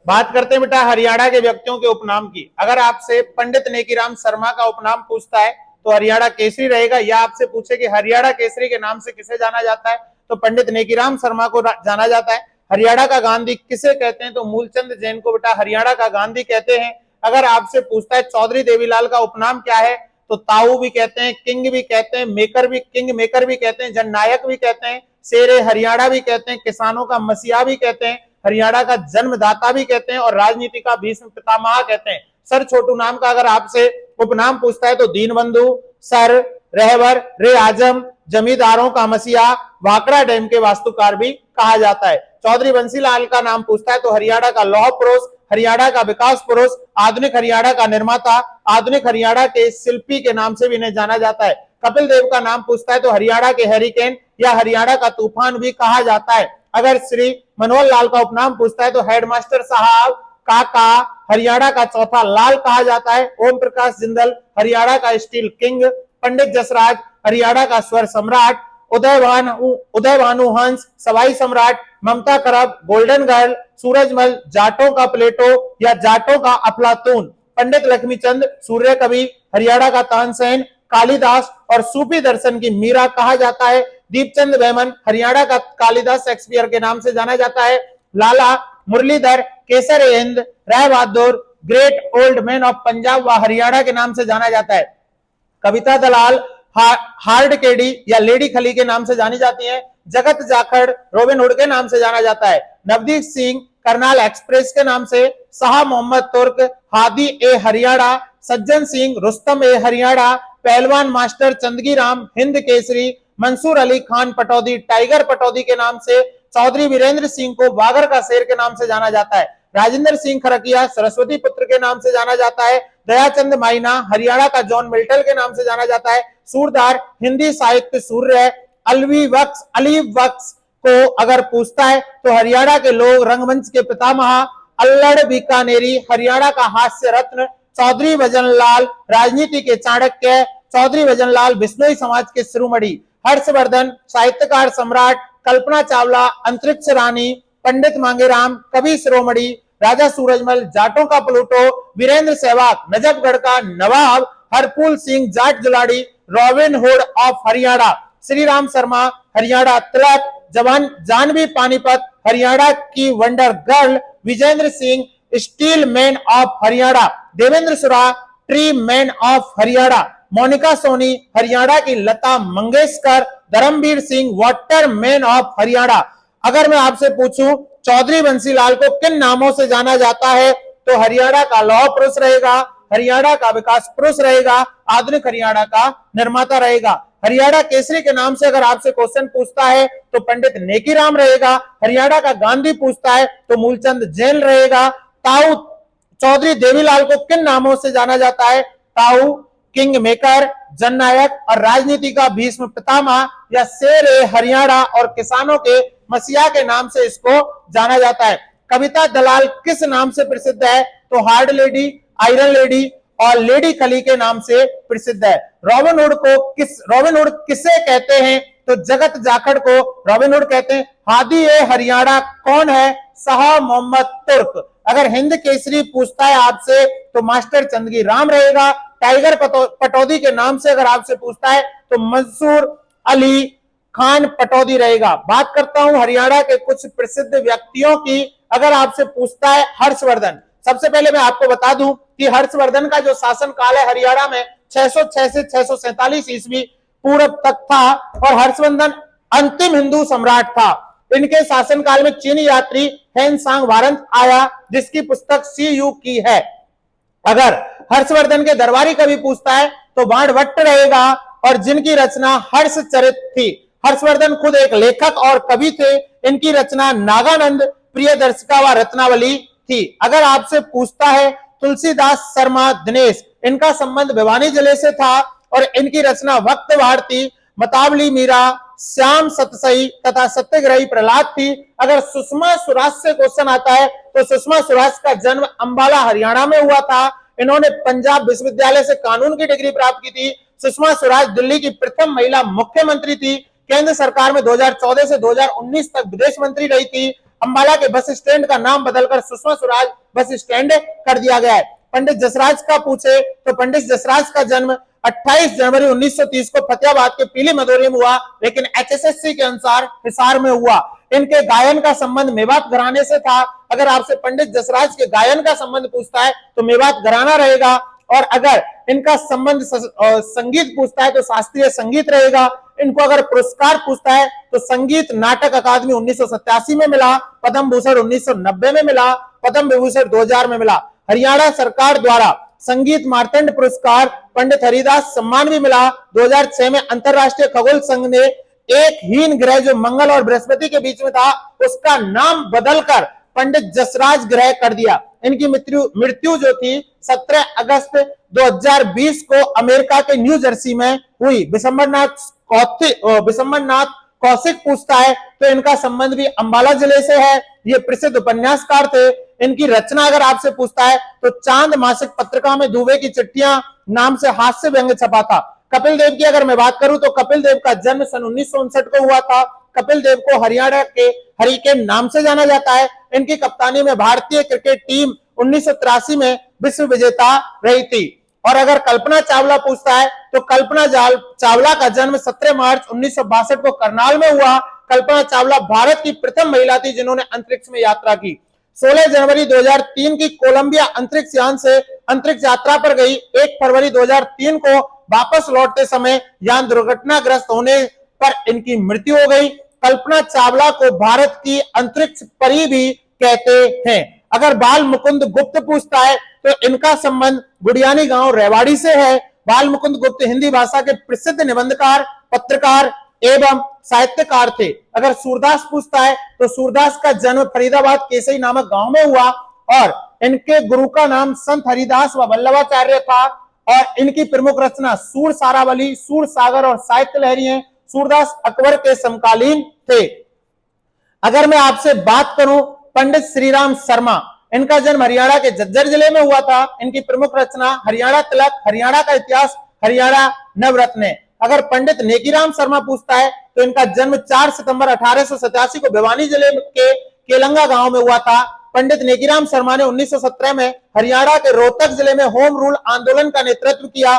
बात करते हैं बेटा हरियाणा के व्यक्तियों के उपनाम की। अगर आपसे पंडित नेकीराम शर्मा का उपनाम पूछता है तो हरियाणा केसरी रहेगा, या आपसे पूछे कि हरियाणा केसरी के नाम से किसे जाना जाता है तो पंडित नेकीराम शर्मा को जाना जाता है। हरियाणा का गांधी किसे कहते हैं तो मूलचंद जैन को बेटा हरियाणा का गांधी कहते हैं। अगर आपसे पूछता है चौधरी देवीलाल का उपनाम क्या है तो ताऊ भी कहते हैं, किंग भी कहते हैं, मेकर भी, किंग मेकर भी कहते हैं, जननायक भी कहते हैं, शेरे हरियाणा भी कहते हैं, किसानों का मसीहा भी कहते हैं, हरियाणा का जन्मदाता भी कहते हैं और राजनीति का भीष्म पितामह कहते हैं। सर छोटू नाम का अगर आपसे उपनाम पूछता है तो दीनबंधु, सर, रहबर, रे आजम, जमींदारों का मसीहा, वाकड़ा डैम के वास्तुकार भी कहा जाता है। चौधरी बंसीलाल का नाम पूछता है तो हरियाणा का लौह पुरुष, हरियाणा का विकास पुरुष, आधुनिक हरियाणा का निर्माता, आधुनिक हरियाणा के शिल्पी के नाम से भी इन्हें जाना जाता है। कपिल देव का नाम पूछता है तो हरियाणा के हैरिकेन या हरियाणा का तूफान भी कहा जाता है। अगर श्री मनोहर लाल का उपनाम पूछता है तो हेडमास्टर साहब, काका, हरियाणा का चौथा लाल कहा जाता है। ओम प्रकाश जिंदल हरियाणा का स्टील किंग, पंडित जसराज हरियाणा का स्वर सम्राट, उदय भानु हंस सवाई सम्राट, ममता करब गोल्डन गर्ल, सूरजमल जाटों का प्लेटो या जाटों का अफलातून, पंडित लक्ष्मीचंद सूर्य कवि हरियाणा का तानसेन, कालिदास और सूफी दर्शन की मीरा कहा जाता है। दीपचंद बैमन हरियाणा का कालिदास शेक्सपियर के नाम से जाना जाता है। Lala Muralidhar Kesar Hind Rai Bahadur great old man of Punjab व हरियाणा के नाम से जाना जाता है। कविता दलाल हार्ड केडी या लेडी खली के नाम से जानी जाती है। जगत जाखड़ रॉबिन हुड के नाम से जाना जाता है। नवदीप सिंह करनाल एक्सप्रेस के नाम से, शाह मोहम्मद तुर्क हादी ए हरियाणा, सज्जन सिंह रुस्तम ए हरियाणा, पहलवान मास्टर चंदगी राम हिंद केसरी, मंसूर अली खान पटौदी टाइगर पटौदी के नाम से, चौधरी वीरेंद्र सिंह को बागर का शेर के नाम से जाना जाता है। राजेंद्र सिंह खरकिया सरस्वती पुत्र के नाम से जाना जाता है। दयाचंद माइना हरियाणा का जॉन मिल्टन के नाम से जाना जाता है। सूरदार हिंदी साहित्य सूर्य है। अली वक्स को अगर पूछता है तो हरियाणा के लोग रंगमंच के पितामह, अल्लड़ बीकानेरी हरियाणा का हास्य रत्न, चौधरी भजनलाल राजनीति के चाणक्य, चौधरी भजनलाल बिश्नोई समाज के शिरोमणि, हर्षवर्धन साहित्यकार सम्राट, कल्पना चावला अंतरिक्ष रानी, पंडित मांगेराम कवि शिरोमणि, राजा सूरजमल जाटों का प्लूटो, वीरेंद्र सहवाग नजफगढ़ का नवाब, Harphool Singh Jat Julani Robin Hood of Haryana, Shri Ram Sharma Haryana Tilak, जवान जानवी पानीपत हरियाणा की wonder girl, Vijender Singh steel man of Haryana, Devender Sura tree man of Haryana, Monika Soni Haryana की Lata Mangeshkar, Dharamvir Singh water man of Haryana. अगर मैं आपसे पूछूं चौधरी बंसीलाल को किन नामों से जाना जाता है तो हरियाणा का लौह पुरुष रहेगा, हरियाणा का विकास पुरुष रहेगा, आधुनिक हरियाणा का निर्माता रहेगा। हरियाणा केसरी के नाम से अगर आपसे क्वेश्चन पूछता है तो पंडित नेकीराम रहेगा। हरियाणा का गांधी पूछता है तो मूलचंद जैन रहेगा। ताऊ चौधरी देवीलाल को किन नामों से जाना जाता है? ताऊ, किंग मेकर, जननायक और राजनीति का भीष्म पितामह या शेर ए हरियाणा और किसानों के मसीहा के नाम से इसको जाना जाता है। कविता दलाल किस नाम से प्रसिद्ध है? तो हार्ड लेडी, आयरन लेडी और लेडी खली के नाम से प्रसिद्ध है। रॉबिन हुड किसे कहते हैं? तो जगत जाखड़ को रॉबिन हुड कहते हैं। हादी ए हरियाणा कौन है? शाह मोहम्मद तुर्क। अगर हिंद केसरी पूछता है आपसे तो मास्टर चंदगी राम रहेगा। टाइगर पटौदी के नाम से अगर आपसे पूछता है तो मंसूर अली खान पटौदी रहेगा। बात करता हूं हरियाणा के कुछ प्रसिद्ध व्यक्तियों की। अगर आपसे पूछता है हर्षवर्धन, सबसे पहले मैं आपको बता दूं कि हर्षवर्धन का जो शासन काल है हरियाणा में 606 से 647 ईस्वी पूर्व तक था और हर्षवर्धन अंतिम हिंदू सम्राट था। इनके शासनकाल में चीनी यात्री हेन सांग वारंत आया जिसकी पुस्तक सीयू की है। अगर हर्षवर्धन के दरबारी कवि पूछता है तो बाणभट्ट रहेगा और जिनकी रचना हर्षचरित थी। हर्षवर्धन खुद एक लेखक और कवि थे। इनकी रचना नागानंद, प्रियदर्शिका व रत्नावली थी। अगर आपसे पूछता है तुलसीदास शर्मा दिनेश, इनका संबंध भिवानी जिले से था और इनकी रचना वक्त भारती, मतावली मीरा, श्याम सतसई तथा सत्यग्रही प्रहलाद थी। अगर सुषमा स्वराज से क्वेश्चन आता है तो सुषमा स्वराज का जन्म अंबाला हरियाणा में हुआ था। इन्होंने पंजाब विश्वविद्यालय से कानून की डिग्री प्राप्त की थी। सुषमा स्वराज दिल्ली की प्रथम महिला मुख्यमंत्री थी। केंद्र सरकार में 2014 से 2019 तक विदेश मंत्री रही थी। अंबाला के बस स्टैंड का नाम बदलकर सुषमा स्वराज बस स्टैंड कर दिया गया है। पंडित जसराज का पूछे तो पंडित जसराज का जन्म 28 जनवरी 1930 को फतेहाबाद के पीली मदोरी में हुआ, लेकिन HSSC के अनुसार हिसार में हुआ। इनके गायन का संबंध मेवात घराने से था। अगर आपसे पंडित जसराज के गायन का संबंध पूछता है तो मेवात घराना रहेगा, और अगर इनका संबंध संगीत पूछता है तो शास्त्रीय संगीत रहेगा। इनको अगर पुरस्कार पूछता है तो संगीत नाटक अकादमी 1987 में मिला, पद्म भूषण 1990 में मिला, पद्म विभूषण 2000 में मिला। हरियाणा सरकार द्वारा संगीत मार्तंड पुरस्कार, पंडित हरिदास सम्मान भी मिला। 2006 में अंतरराष्ट्रीय खगोल संघ ने एक हीन ग्रह जो मंगल और बृहस्पति के बीच में था उसका नाम बदलकर पंडित जसराज ग्रह कर दिया। इनकी मृत्यु जो थी 17 अगस्त 2020 को अमेरिका के न्यू जर्सी में हुई। विशंबरनाथ कौशिक पूछता है तो इनका संबंध भी अंबाला जिले से है। ये प्रसिद्ध उपन्यासकार थे। इनकी रचना अगर आपसे पूछता है तो चांद मासिक पत्रिका में दुबे की चिट्ठियां नाम से हास्य व्यंग्य छपा था। कपिल देव की अगर मैं बात करूं तो कपिल देव का जन्म सन 1959 को हुआ था। कपिल देव को हरियाणा के हरिकेन नाम से जाना जाता है। इनकी कप्तानी में भारतीय क्रिकेट टीम 1983 में विश्व विजेता रही थी। और अगर कल्पना चावला पूछता है तो कल्पना चावला का जन्म 17 मार्च 1962 को करनाल में हुआ। कल्पना चावला भारत की प्रथम महिला थी जिन्होंने अंतरिक्ष में यात्रा की। 16 जनवरी 2003 की कोलंबिया अंतरिक्ष यान से अंतरिक्ष यात्रा पर गई। 1 फरवरी 2003 को वापस लौटते समय यान दुर्घटनाग्रस्त होने पर इनकी मृत्यु हो गई। कल्पना चावला को भारत की अंतरिक्ष परी भी कहते हैं। अगर बाल मुकुंद गुप्त पूछता है तो इनका संबंध गुड़ियानी गांव रेवाड़ी से है। बाल मुकुंद गुप्त हिंदी भाषा के प्रसिद्ध निबंधकार, पत्रकार एवं साहित्यकार थे। अगर सूरदास पूछता है तो सूरदास का जन्म फरीदाबाद केसई नामक गांव में हुआ और इनके गुरु का नाम संत हरिदास व वल्लभाचार्य था। और इनकी प्रमुख रचना सूर सारावली, सूर सागर और साहित्य लहरी है। सूरदास अकबर के समकालीन थे। अगर मैं आपसे बात करूं पंडित श्रीराम शर्मा, इनका जन्म हरियाणा के झज्जर जिले में हुआ था। इनकी प्रमुख रचना हरियाणा तिलक, हरियाणा का इतिहास, हरियाणा नवरत्न। अगर पंडित नेकीराम शर्मा पूछता है तो इनका जन्म 4 सितंबर 1887 को भिवानी जिले के केलंगा गांव में हुआ था। पंडित नेकीराम शर्मा ने 1917 में हरियाणा के रोहतक जिले में होम रूल आंदोलन का नेतृत्व किया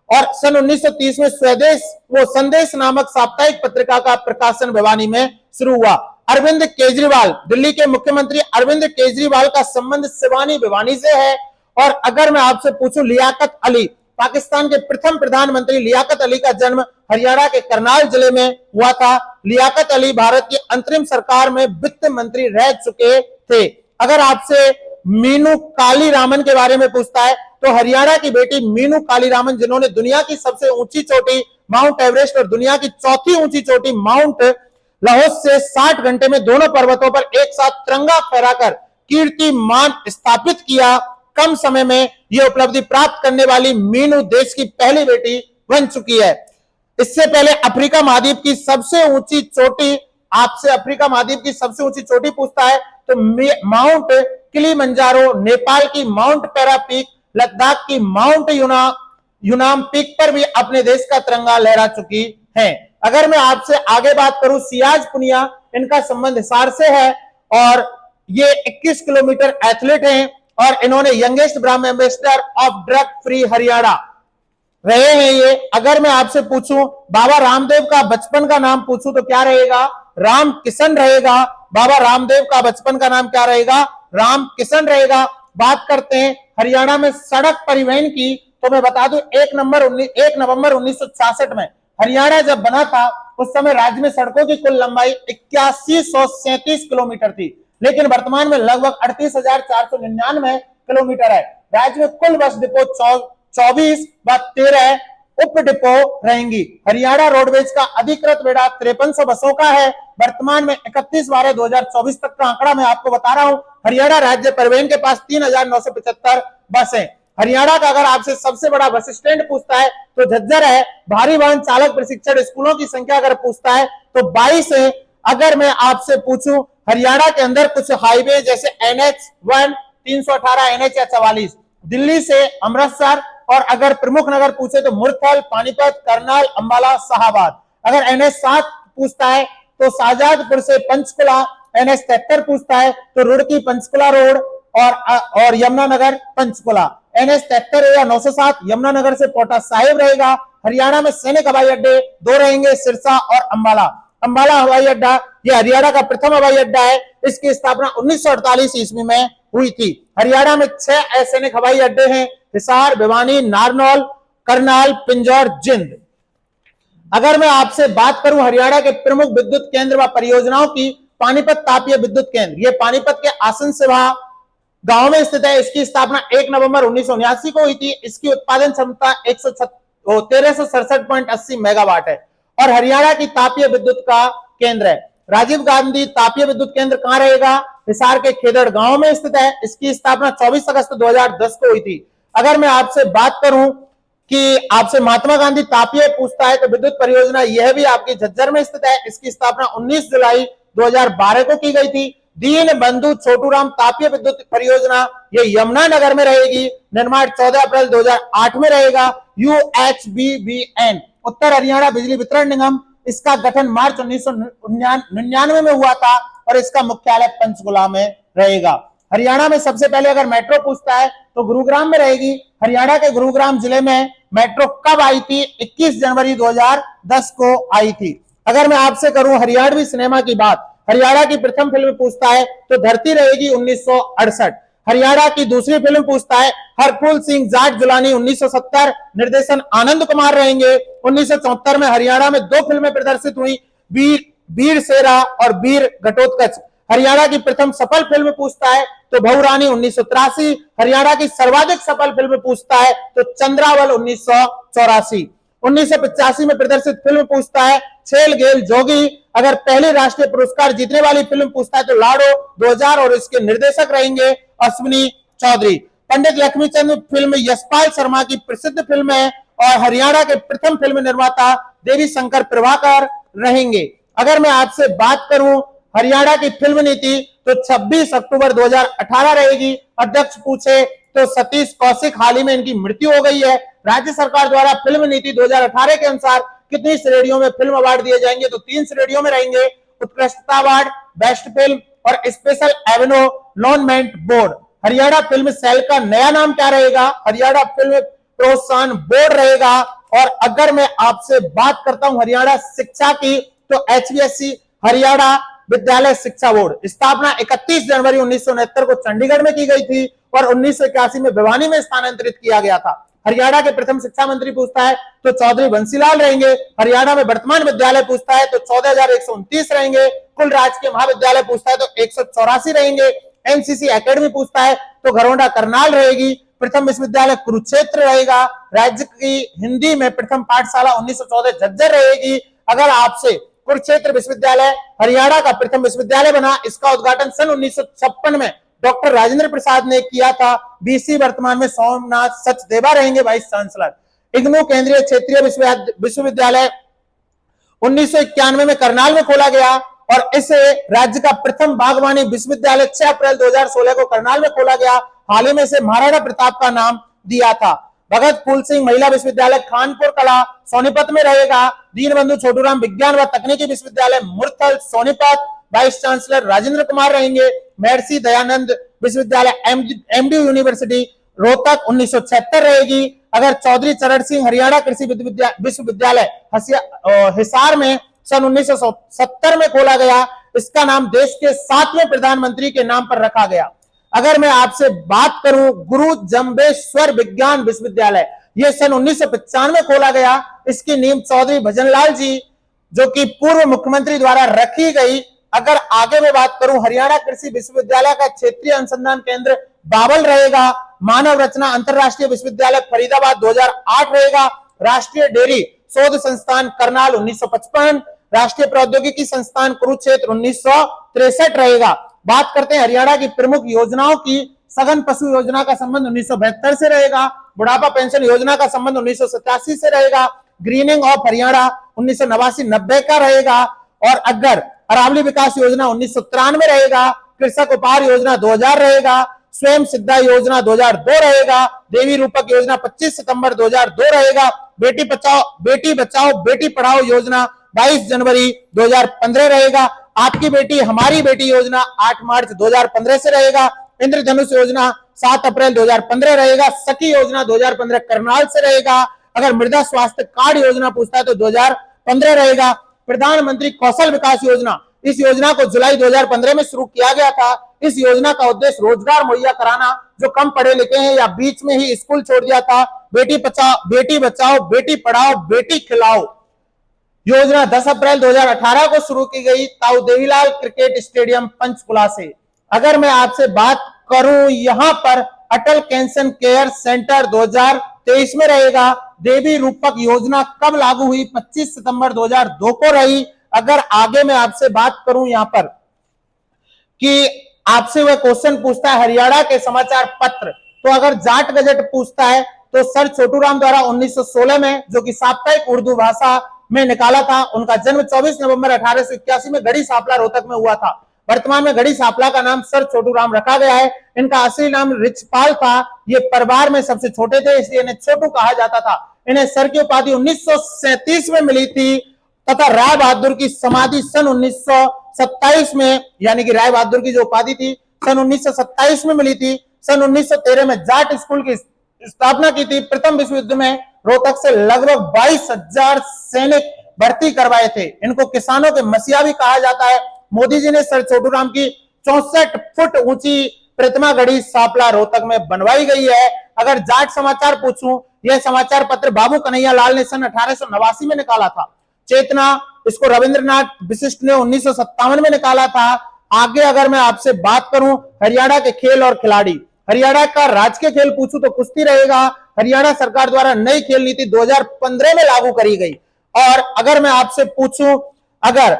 और सन 1930 में संदेश नामक साप्ताहिक पत्रिका का प्रकाशन भिवानी में शुरू हुआ। अरविंद केजरीवाल, दिल्ली के मुख्यमंत्री अरविंद केजरीवाल का संबंध सिवानी भिवानी से है। और अगर मैं आपसे पूछूं लियाकत अली, पाकिस्तान के प्रथम प्रधानमंत्री लियाकत अली का जन्म हरियाणा के करनाल जिले में हुआ था। लियाकत अली भारत की अंतरिम सरकार में वित्त मंत्री रह चुके थे। अगर आपसे मीनू कालीरामन के बारे में पूछता है तो हरियाणा की बेटी मीनू कालीरामन, जिन्होंने दुनिया की सबसे ऊंची चोटी माउंट एवरेस्ट और दुनिया की चौथी ऊंची चोटी माउंट लाहौस से 60 घंटे में दोनों पर्वतों पर एक साथ तिरंगा फहराकर कीर्तिमान स्थापित किया। कम समय में यह उपलब्धि प्राप्त करने वाली मीनू देश की पहली बेटी बन चुकी है। इससे पहले अफ्रीका महाद्वीप की सबसे ऊंची चोटी, आपसे अफ्रीका महाद्वीप की सबसे ऊंची चोटी पूछता है तो माउंट किलिमंजारो, नेपाल की माउंट पैरा पीक, लद्दाख की माउंट यूनाम पीक पर भी अपने देश का तिरंगा लहरा चुकी है। अगर मैं आपसे आगे बात करूं सियाज पुनिया, इनका संबंध हिसार से है और ये 21 किलोमीटर एथलीट हैं और इन्होंने यंगेस्ट ब्राह्मण ambassador of drug free Haryana रहे हैं ये। अगर मैं आपसे पूछूं बाबा रामदेव का बचपन का नाम पूछूं तो क्या रहेगा? राम किशन रहेगा। बाबा रामदेव का बचपन का नाम क्या रहेगा? राम किशन रहेगा। बात करते हैं हरियाणा में सड़क परिवहन की तो मैं बता दूं 1 नवंबर 1966 में हरियाणा जब बना था उस समय राज्य में सड़कों की कुल लंबाई 8137 किलोमीटर थी, लेकिन वर्तमान में लगभग 38,499 किलोमीटर है। राज्य में कुल बस डिपो 24 व 13 उप डिपो रहेंगी। हरियाणा रोडवेज का अधिकृत बेड़ा 5300 बसों का है। वर्तमान में 31/12/2024 तक का आंकड़ा मैं आपको बता रहा हूं। हरियाणा राज्य परिवहन के पास 3975 बस है। हरियाणा का अगर आपसे सबसे बड़ा बस स्टैंड पूछता है तो झज्जर है। भारी वाहन चालक प्रशिक्षण स्कूलों की संख्या अगर पूछता है तो 22 है। अगर मैं आपसे पूछूं हरियाणा के अंदर कुछ हाईवे जैसे NH1, 318, NH या 44, दिल्ली से अमृतसर, और अगर प्रमुख नगर पूछे तो मुरथल, पानीपत, करनाल, अंबाला, शाहबाद। अगर NH7 पूछता है तो शाहजादपुर से पंचकुला, NH 73 पूछता है तो रुड़की पंचकुला रोड और यमुनानगर पंचकुला। NH 73 या 907 यमुनानगर से पोटा साहिब रहेगा। हरियाणा में सैनिक हवाई अड्डे दो रहेंगे, सिरसा और अंबाला। अंबाला हवाई अड्डा ये हरियाणा का प्रथम हवाई अड्डा है। इसकी स्थापना 1948 ईस्वी में हुई थी। हरियाणा में 6 असैनिक हवाई अड्डे हैं, हिसार, भिवानी, नारनौल, करनाल, पिंजौर, जिंद। अगर मैं आपसे बात करूं हरियाणा के प्रमुख विद्युत केंद्र व परियोजनाओं की, पानीपत तापीय विद्युत केंद्र, ये पानीपत के आसन से गांव में स्थित है। इसकी स्थापना 1 नवंबर 1979 को हुई थी। इसकी उत्पादन क्षमता 1367.80 मेगावाट है और हरियाणा की तापीय विद्युत का केंद्र है। राजीव गांधी तापीय विद्युत केंद्र कहां रहेगा? हिसार के खेदड़ गांव में स्थित है। इसकी स्थापना 24 अगस्त 2010 को हुई थी। अगर मैं आपसे बात करूं कि आपसे महात्मा गांधी तापीय पूछता है तो विद्युत परियोजना यह भी आपकी झज्जर में स्थित है। इसकी स्थापना 19 जुलाई 2012 को की गई थी। दीन बंधु छोटूराम तापीय विद्युत परियोजना ये यमुनानगर में रहेगी। निर्माण 14 अप्रैल 2008 में रहेगा। UHBBN उत्तर हरियाणा बिजली वितरण निगम, इसका गठन मार्च 1999 में हुआ था और इसका मुख्यालय पंचकुला में रहेगा। हरियाणा में सबसे पहले अगर मेट्रो पूछता है तो गुरुग्राम में रहेगी। हरियाणा के गुरुग्राम जिले में मेट्रो कब आई थी? 21 जनवरी 2010 को आई थी। अगर मैं आपसे करूं हरियाणवी सिनेमा की बात, हरियाणा की प्रथम फिल्म पूछता है तो धरती रहेगी 1968। हरियाणा की दूसरी फिल्म पूछता है हरफूल सिंह जाट जुलानी 1970, निर्देशन आनंद कुमार रहेंगे। 1974 में हरियाणा में 2 फिल्में प्रदर्शित हुई, वीर शेरा और वीर घटोत्कच। हरियाणा की प्रथम सफल फिल्म पूछता है तो बहुरानी 1983। हरियाणा की सर्वाधिक सफल फिल्म पूछता है तो चंद्रावल 1984। 1985 में प्रदर्शित फिल्म पूछता है छेल गेल जोगी। अगर पहले राष्ट्रीय पुरस्कार जीतने वाली फिल्म पूछता है तो लाडो 2000 और इसके निर्देशक रहेंगे अश्विनी चौधरी। पंडित लक्ष्मीचंद फिल्म यशपाल शर्मा की प्रसिद्ध फिल्म है और हरियाणा के प्रथम फिल्म निर्माता देवी शंकर प्रभाकर रहेंगे। अगर मैं आपसे बात करूं हरियाणा की फिल्म नीति तो 26 अक्टूबर 2018 रहेगी। अध्यक्ष पूछे तो सतीश कौशिक, हाल ही में इनकी मृत्यु हो गई है। राज्य सरकार द्वारा फिल्म नीति 2018 के अनुसार कितनी श्रेणियों में फिल्म अवार्ड दिए जाएंगे? तो 3 श्रेणियों में रहेंगे, उत्कृष्टता अवार्ड, बेस्ट फिल्म और स्पेशल एवनोमेंट बोर्ड। हरियाणा फिल्म सेल का नया नाम क्या रहेगा? हरियाणा फिल्म प्रोत्साहन बोर्ड रहेगा। और अगर मैं आपसे बात करता हूं हरियाणा शिक्षा की तो HVSC हरियाणा विद्यालय शिक्षा बोर्ड, स्थापना 31 जनवरी 1969 को चंडीगढ़ में की गई थी और 1981 में भिवानी में स्थानांतरित किया गया था। हरियाणा के प्रथम शिक्षा मंत्री पूछता है तो चौधरी बंसीलाल रहेंगे। हरियाणा में वर्तमान विद्यालय पूछता है तो 14,129 रहेंगे। कुल राजकीय महाविद्यालय पूछता है तो 184 रहेंगे। NCC एकेडमी पूछता है तो घरोंडा करनाल रहेगी। प्रथम विश्वविद्यालय कुरुक्षेत्र रहेगा। राज्य की हिंदी में प्रथम पाठशाला 1914 झज्जर रहेगी। अगर आपसे कुरुक्षेत्र विश्वविद्यालय हरियाणा का प्रथम विश्वविद्यालय बना, इसका उद्घाटन सन 1956 में डॉक्टर राजेंद्र प्रसाद ने किया था। BC वर्तमान में सोमनाथ सचदेवा रहेंगे वाइस चांसलर। इग्नू केंद्रीय क्षेत्रीय विश्वविद्यालय 1991 में करनाल में खोला गया और इसे राज्य का प्रथम बागवानी विश्वविद्यालय 6 अप्रैल 2016 को करनाल में खोला गया। हाल ही में इसे महाराणा प्रताप का नाम दिया था। भगत फूल सिंह महिला विश्वविद्यालय खानपुर कला सोनीपत में रहेगा। दीनबंधु छोटूराम विज्ञान व तकनीकी विश्वविद्यालय मुरथल सोनीपत, वाइस चांसलर राजेंद्र कुमार रहेंगे। महर्षि दयानंद विश्वविद्यालय MD यूनिवर्सिटी रोहतक 1976 रहेगी। अगर चौधरी चरण सिंह हरियाणा कृषि विश्वविद्यालय हिसार में सन 1970 में खोला गया। इसका नाम देश के 7वें प्रधानमंत्री के नाम पर रखा गया। अगर मैं आपसे बात करूं गुरु जम्बेश्वर विज्ञान विश्वविद्यालय, यह सन 1995 में खोला गया। इसकी नींव चौधरी भजनलाल जी जो कि पूर्व मुख्यमंत्री द्वारा रखी गई। अगर आगे मैं बात करूं हरियाणा कृषि विश्वविद्यालय का क्षेत्रीय अनुसंधान केंद्र बावल रहेगा। मानव रचना अंतरराष्ट्रीय विश्वविद्यालय फरीदाबाद 2008 रहेगा। राष्ट्रीय डेयरी शोध संस्थान करनाल 1955, राष्ट्रीय प्रौद्योगिकी संस्थान कुरुक्षेत्र 1963 रहेगा। बात करते हैं हरियाणा की प्रमुख योजनाओं की। सघन पशु योजना का संबंध 1972 से रहेगा। बुढ़ापा पेंशन योजना का संबंध 1987 से रहेगा। ग्रीनिंग ऑफ हरियाणा 1989-90 का रहेगा। और अगर अरावली विकास योजना 1993 रहेगा। कृषक उपहार योजना 2000 रहेगा। स्वयं सिद्धा योजना 2002 रहेगा। देवी रूपक योजना 25 सितंबर 2002 रहेगा। बेटी बचाओ बेटी पढ़ाओ योजना 22 जनवरी 2015 रहेगा। आपकी बेटी हमारी बेटी योजना 8 मार्च 2015 से रहेगा। इंद्रधनुष योजना 7 अप्रैल 2015 रहेगा। सखी योजना 2015 करनाल से रहेगा। अगर मृदा स्वास्थ्य कार्ड योजना पूछता है तो 2015 रहेगा। प्रधानमंत्री कौशल विकास योजना, इस योजना को जुलाई 2015 में शुरू किया गया था। इस योजना का उद्देश्य रोजगार मुहैया कराना जो कम पढ़े लिखे हैं या बीच में ही स्कूल छोड़ दिया था। बेटी बचाओ बेटी पढ़ाओ बेटी खिलाओ योजना 10 अप्रैल 2018 को शुरू की गई ताऊ देवीलाल क्रिकेट स्टेडियम पंचकुला से। अगर मैं आपसे बात करूं यहां पर अटल कैंसर केयर सेंटर 2023 में रहेगा। देवी रूपक योजना कब लागू हुई? 25 सितंबर 2002 को रही। अगर आगे मैं आपसे बात करूं यहां पर कि आपसे वह क्वेश्चन पूछता है हरियाणा के समाचार पत्र, तो अगर जाट गजट पूछता है तो सर छोटूराम द्वारा 1916 में, जो कि साप्ताहिक उर्दू भाषा में निकाला था। उनका जन्म 24 नवंबर 1881 में गढ़ी सापला रोहतक में हुआ था। वर्तमान में गढ़ी सापला का नाम सर छोटूराम रखा गया है। इनका असली नाम रिचपाल था। ये परिवार में सबसे छोटे थे इसलिए इन्हें छोटू कहा जाता था। इन्हें सर की उपाधि 1937 में मिली थी तथा राय बहादुर की समाधि सन 1927 में, यानी कि राय बहादुर की जो उपाधि थी सन 1927 में मिली थी। सन 1913 में जाट स्कूल की स्थापना की थी। प्रथम विश्व युद्ध में रोहतक से लगभग 22,000 सैनिक भर्ती करवाए थे। इनको किसानों के मसीहा भी कहा जाता है। मोदी जी ने सर छोटूराम की 64 फुट ऊंची प्रतिमा गढ़ी सापला रोहतक में बनवाई गई है। अगर जाट समाचार पूछूं, यह समाचार पत्र बाबू कन्हैया लाल ने सन 1889 में निकाला था। चेतना, इसको रविंद्रनाथ विशिष्ट ने 1957 में निकाला था। आगे अगर मैं आपसे बात करूं हरियाणा के खेल और खिलाड़ी, हरियाणा का राजकीय खेल पूछूं तो कुश्ती रहेगा। हरियाणा सरकार द्वारा नई खेल नीति 2015 में लागू करी गई। और अगर मैं आपसे पूछूं अगर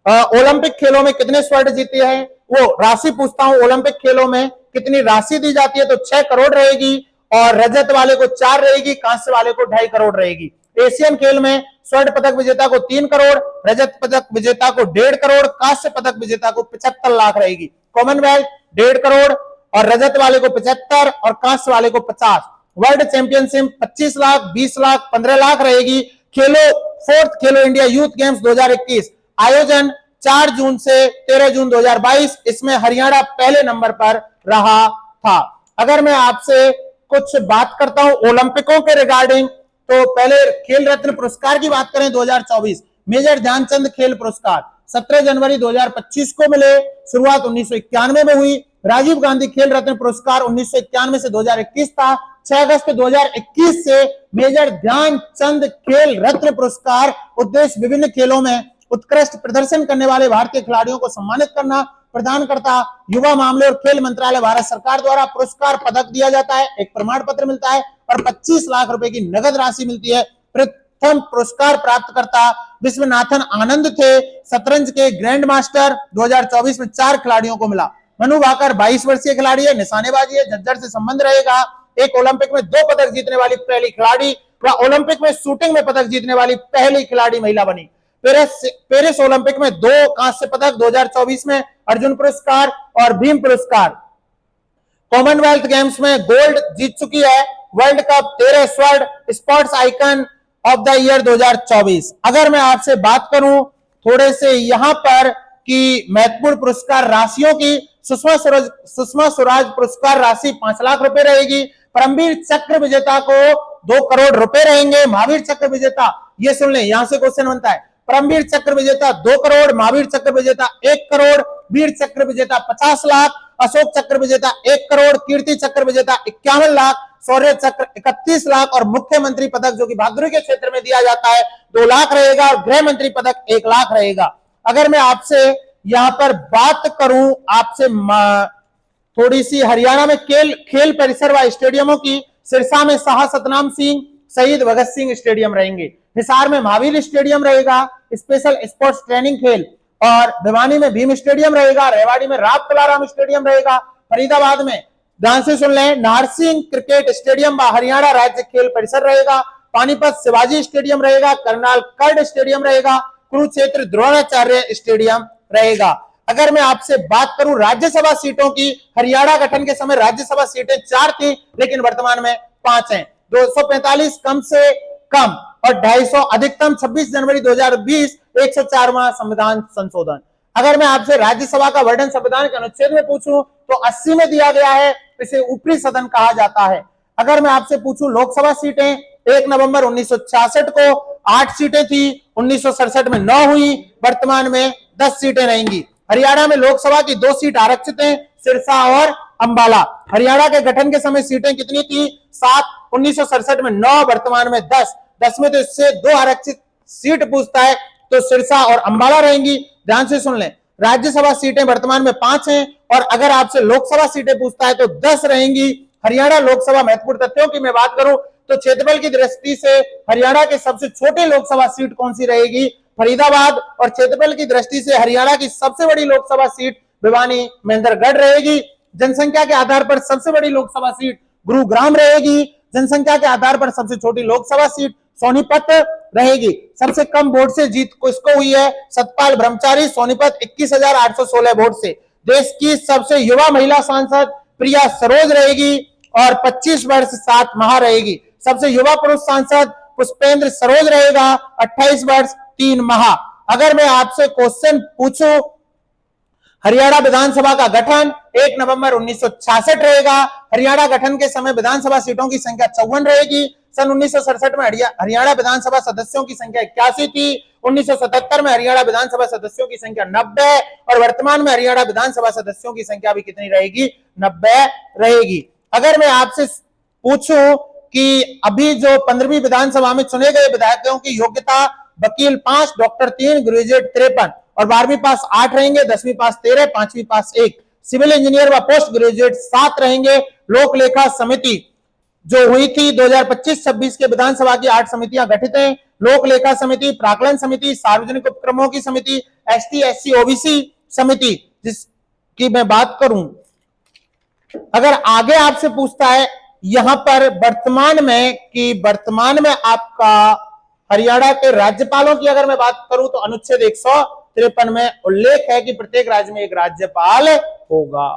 ओलंपिक खेलों में कितने स्वर्ण जीते हैं, वो राशि पूछता हूं, ओलंपिक खेलों में कितनी राशि दी जाती है तो 6 करोड़ रहेगी और रजत वाले को 4 रहेगी, कांस्य वाले को 2.5 करोड़ रहेगी। एशियन खेल में स्वर्ण पदक विजेता को 3 करोड़, रजत पदक विजेता को 1.5 करोड़, कांस्य पदक विजेता को 75 लाख रहेगी। कॉमनवेल्थ 1.5 करोड़ और रजत वाले को 75 और कांस्य वाले को 50। वर्ल्ड चैंपियनशिप 25 लाख, 20 लाख, 15 लाख रहेगी। खेलो 4th खेलो इंडिया यूथ गेम्स 2021 आयोजन 4 जून से 13 जून 2022, इसमें हरियाणा पहले नंबर पर रहा था। अगर मैं आपसे कुछ बात करता हूं ओलंपिकों के रिगार्डिंग, तो पहले खेल रत्न पुरस्कार की बात करें 2024, मेजर ध्यानचंद खेल पुरस्कार 17 जनवरी 2025 को मिले। शुरुआत 1991 में हुई। राजीव गांधी खेल रत्न पुरस्कार 1991 से 2021 था। 6 अगस्त 2021 से मेजर ध्यानचंद खेल रत्न पुरस्कार उद्देश्य विभिन्न खेलों में उत्कृष्ट प्रदर्शन करने वाले भारतीय खिलाड़ियों को सम्मानित करना, प्रदान करता। युवा मामले और खेल मंत्रालय भारत सरकार द्वारा पुरस्कार पदक दिया जाता है, एक प्रमाण पत्र मिलता है और 25 लाख रुपए की नगद राशि मिलती है। प्रथम पुरस्कार प्राप्त करता विश्वनाथन आनंद थे, शतरंज के ग्रैंड मास्टर। 2024 में 4 खिलाड़ियों को मिला। मनु भाकर 22 वर्षीय खिलाड़ी है, निशानेबाजी है, झज्जर से संबंध रहेगा। एक ओलंपिक में 2 पदक जीतने वाली पहली खिलाड़ी व ओलंपिक में शूटिंग में पदक जीतने वाली पहली खिलाड़ी महिला बनी। पेरिस ओलंपिक में 2 कांस्य पदक, 2024 में अर्जुन पुरस्कार और भीम पुरस्कार। कॉमनवेल्थ गेम्स में गोल्ड जीत चुकी है। वर्ल्ड कप 13 स्वर्ण, sports icon of the year 2024। अगर मैं आपसे बात करूं थोड़े से यहां पर कि महत्वपूर्ण पुरस्कार राशियों की, सुषमा स्वराज पुरस्कार राशि 5 लाख रुपए रहेगी। परमवीर चक्र विजेता को 2 करोड़ रुपए रहेंगे। महावीर चक्र विजेता, ये सुन लें, यहां से क्वेश्चन बनता है। परमवीर चक्र विजेता 2 करोड़, महावीर चक्र विजेता 1 करोड़, वीर चक्र विजेता 50 लाख, अशोक चक्र विजेता 1 करोड़, कीर्ति चक्र विजेता 51 लाख, शौर्य चक्र 31 लाख और मुख्यमंत्री पदक जो कि बहादुरी के क्षेत्र में दिया जाता है 2 लाख रहेगा और गृह मंत्री पदक 1 लाख रहेगा। अगर मैं आपसे यहां पर बात करूं आपसे थोड़ी सी हरियाणा में खेल परिसर व स्टेडियमों की, सिरसा में शाह सतनाम सिंह, शहीद भगत सिंह स्टेडियम रहेंगे। हिसार में महावीर स्टेडियम रहेगा, स्पेशल स्पोर्ट्स ट्रेनिंग खेल, और भिवानी में भीम स्टेडियम रहेगा। रेवाड़ी में राव तुलाराम स्टेडियम रहेगा। फरीदाबाद में ध्यान से सुन लें, नाहरसिंह क्रिकेट स्टेडियम व हरियाणा राज्य खेल परिसर रहेगा। पानीपत शिवाजी स्टेडियम रहेगा। करनाल कर्ड स्टेडियम रहेगा। कुरुक्षेत्र द्रोणाचार्य स्टेडियम रहेगा। अगर मैं आपसे बात करूं राज्यसभा सीटों की, हरियाणा गठन के समय राज्यसभा सीटें 4 थी लेकिन वर्तमान में 5 हैं। 245 कम से कम और 250 अधिकतम। 26 जनवरी 2020 104वां संविधान संशोधन। अगर मैं आपसे राज्यसभा का वर्णन संविधान के अनुच्छेद में पूछूं तो 80 में दिया गया है, इसे ऊपरी सदन कहा जाता है। अगर मैं आपसे पूछूं लोकसभा सीटें, 1 नवंबर 1966 को 8 सीटें थी, 1967 में 9 हुई, वर्तमान में 10 सीटें रहेंगी। हरियाणा में लोकसभा की 2 सीट आरक्षित हैं, सिरसा और अंबाला। हरियाणा के गठन के समय सीटें कितनी थी? 7, 1967 में 9, वर्तमान में 10। 10 में तो इससे 2 आरक्षित सीट पूछता है तो सिरसा और अंबाला रहेंगी। ध्यान से सुन लें, राज्यसभा सीटें वर्तमान में 5 हैं और अगर आपसे लोकसभा सीटें पूछता है तो 10 रहेंगी। हरियाणा लोकसभा महत्वपूर्ण तथ्यों की मैं बात करूं तो क्षेत्रफल की दृष्टि से हरियाणा के सबसे छोटी लोकसभा सीट कौन सी रहेगी? फरीदाबाद। और क्षेत्रफल की दृष्टि से हरियाणा की सबसे बड़ी लोकसभा सीट भिवानी महेंद्रगढ़ रहेगी। जनसंख्या के आधार पर सबसे बड़ी लोकसभा सीट गुरुग्राम रहेगी। जनसंख्या के आधार पर सबसे छोटी लोकसभा सीट सोनीपत रहेगी। सबसे कम वोट से जीत किसको हुई है? सतपाल ब्रह्मचारी, सोनीपत 21,816 वोट से। देश की सबसे युवा महिला सांसद प्रिया सरोज रहेगी और 25 वर्ष 7 माह रहेगी। सबसे युवा पुरुष सांसद पुष्पेंद्र सरोज रहेगा, 28 वर्ष 3 माह। अगर मैं आपसे क्वेश्चन पूछूं, हरियाणा विधानसभा का गठन 1 नवंबर 1966 रहेगा। हरियाणा गठन के समय विधानसभा सीटों की संख्या 54 रहेगी। सन 1967 में हरियाणा विधानसभा सदस्यों की संख्या 81 थी। 1977 में हरियाणा विधानसभा सदस्यों की संख्या 90 और वर्तमान में हरियाणा विधानसभा सदस्यों की संख्या भी कितनी रहेगी? 90 रहेगी। अगर मैं आपसे पूछूं कि अभी जो 15वीं विधानसभा में चुने गए विधायकों की योग्यता, वकील 5, डॉक्टर 3, ग्रेजुएट 53 और 12वीं पास 8 रहेंगे, 10वीं पास 13, 5वीं पास 1, सिविल इंजीनियर व पोस्ट ग्रेजुएट 7 रहेंगे। लोक लेखा समिति जो हुई थी 2025-26 के विधानसभा की 8 समितियां गठित हैं। लोक लेखा समिति, प्राक्कलन समिति, सार्वजनिक उपक्रमों की समिति, एसटी एससी ओबीसी समिति, जिसकी मैं बात करूं, अगर आगे आपसे पूछता है यहां पर वर्तमान में आपका हरियाणा के राज्यपालों की अगर मैं बात करूं तो अनुच्छेद 153 में उल्लेख है कि प्रत्येक राज्य में एक राज्यपाल होगा।